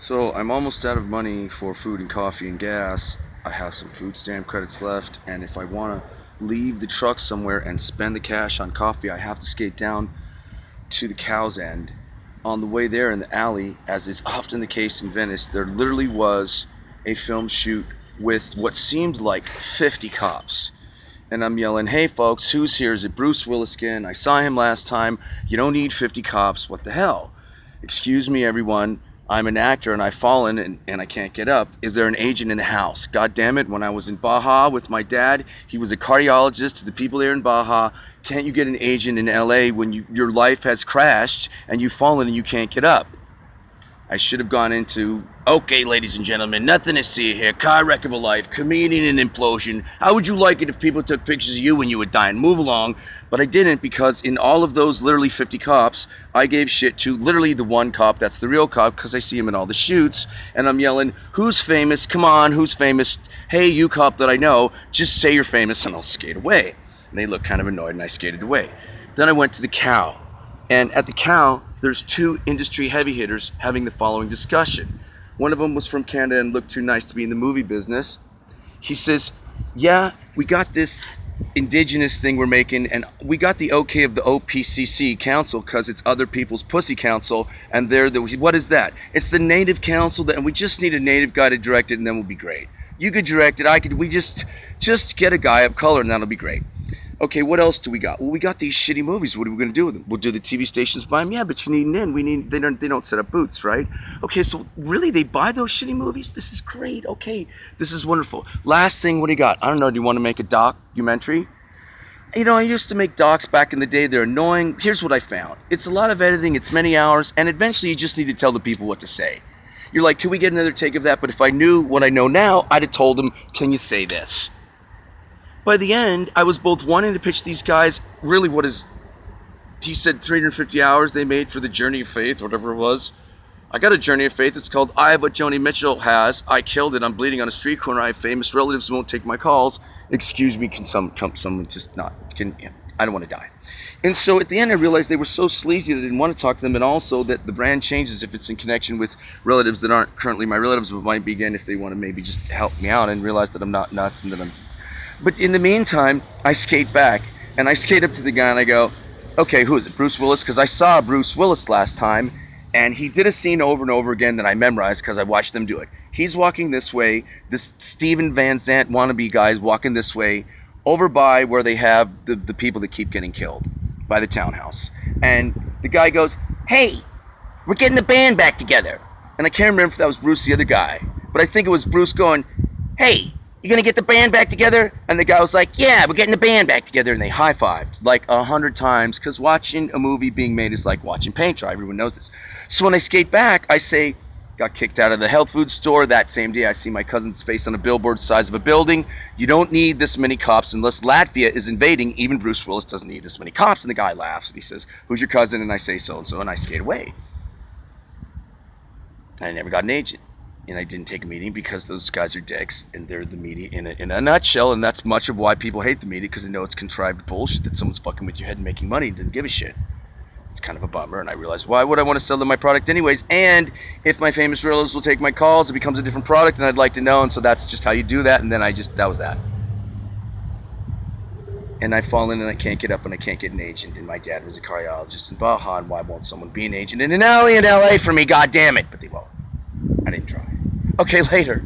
So I'm almost out of money for food and coffee and gas. I have some food stamp credits left, and if I want to leave the truck somewhere and spend the cash on coffee, I have to skate down to the Cow's End. On the way there in the alley, as is often the case in Venice, there literally was a film shoot with what seemed like 50 cops. And I'm yelling, "Hey folks, who's here? Is it Bruce Willis again? I saw him last time. You don't need 50 cops. What the hell? Excuse me, everyone. I'm an actor and I've fallen and I can't get up. Is there an agent in the house? God damn it, when I was in Baja with my dad, he was a cardiologist to the people there in Baja. Can't you get an agent in LA when your life has crashed and you've fallen and you can't get up?" I should have gone into, "Okay, ladies and gentlemen, nothing to see here. Car wreck of a life, comedian and implosion. How would you like it if people took pictures of you when you were dying? Move along." But I didn't, because in all of those literally 50 cops, I gave shit to literally the one cop that's the real cop, because I see him in all the shoots, and I'm yelling, "Who's famous? Come on, who's famous? Hey, you cop that I know, just say you're famous and I'll skate away." And they looked kind of annoyed and I skated away. Then I went to the Cow. And at the Cow, there's two industry heavy hitters having the following discussion. One of them was from Canada and looked too nice to be in the movie business. He says, "Yeah, we got this indigenous thing we're making, and we got the okay of the OPCC council because it's other people's pussy council, and they're the, what is that? It's the native council, and we just need a native guy to direct it, and then we'll be great. You could direct it, we just get a guy of color, and that'll be great." Okay, what else do we got? Well, we got these shitty movies. What are we going to do with them? We'll do the TV stations buy them. Yeah, but you need an in. They don't set up booths, right? Okay, so really they buy those shitty movies? This is great. Okay, this is wonderful. Last thing, what do you got? I don't know. Do you want to make a documentary? You know, I used to make docs back in the day. They're annoying. Here's what I found. It's a lot of editing. It's many hours. And eventually you just need to tell the people what to say. You're like, "Can we get another take of that?" But if I knew what I know now, I'd have told them, "Can you say this?" By the end, I was both wanting to pitch these guys, really he said 350 hours they made for the Journey of Faith, whatever it was. I got a Journey of Faith. It's called "I Have What Joni Mitchell Has. I Killed It. I'm bleeding on a street corner. I have famous relatives who won't take my calls. Excuse me, can someone just not, I don't want to die." And so at the end, I realized they were so sleazy that I didn't want to talk to them, and also that the brand changes if it's in connection with relatives that aren't currently my relatives, but might be again if they want to maybe just help me out and realize that I'm not nuts and that I'm... But in the meantime, I skate back, and I skate up to the guy and I go, "Okay, who is it? Bruce Willis?" Because I saw Bruce Willis last time, and he did a scene over and over again that I memorized because I watched them do it. He's walking this way, this Steven Van Zandt wannabe guy's walking this way, over by where they have the people that keep getting killed, by the townhouse. And the guy goes, "Hey, we're getting the band back together." And I can't remember if that was Bruce, the other guy, but I think it was Bruce going, "Hey, you gonna get the band back together?" And the guy was like, "Yeah, we're getting the band back together." And they high-fived like 100 times, because watching a movie being made is like watching paint dry. Everyone knows this. So when I skate back, I say, got kicked out of the health food store. That same day, I see my cousin's face on a billboard the size of a building. You don't need this many cops unless Latvia is invading. Even Bruce Willis doesn't need this many cops. And the guy laughs and he says, "Who's your cousin?" And I say, "So-and-so," and I skate away. I never got an agent. And I didn't take a meeting because those guys are dicks, and they're the media in a nutshell, and that's much of why people hate the media, because they know it's contrived bullshit that someone's fucking with your head and making money and didn't give a shit. It's kind of a bummer, and I realize, why would I want to sell them my product anyways? And if my famous relatives will take my calls, it becomes a different product, and I'd like to know, and so that's just how you do that, and then that was that. And I've fallen and I can't get up and I can't get an agent, and my dad was a cardiologist in Baja, and why won't someone be an agent in an alley in LA for me, god damn it? But they won't. I didn't try. Okay, later.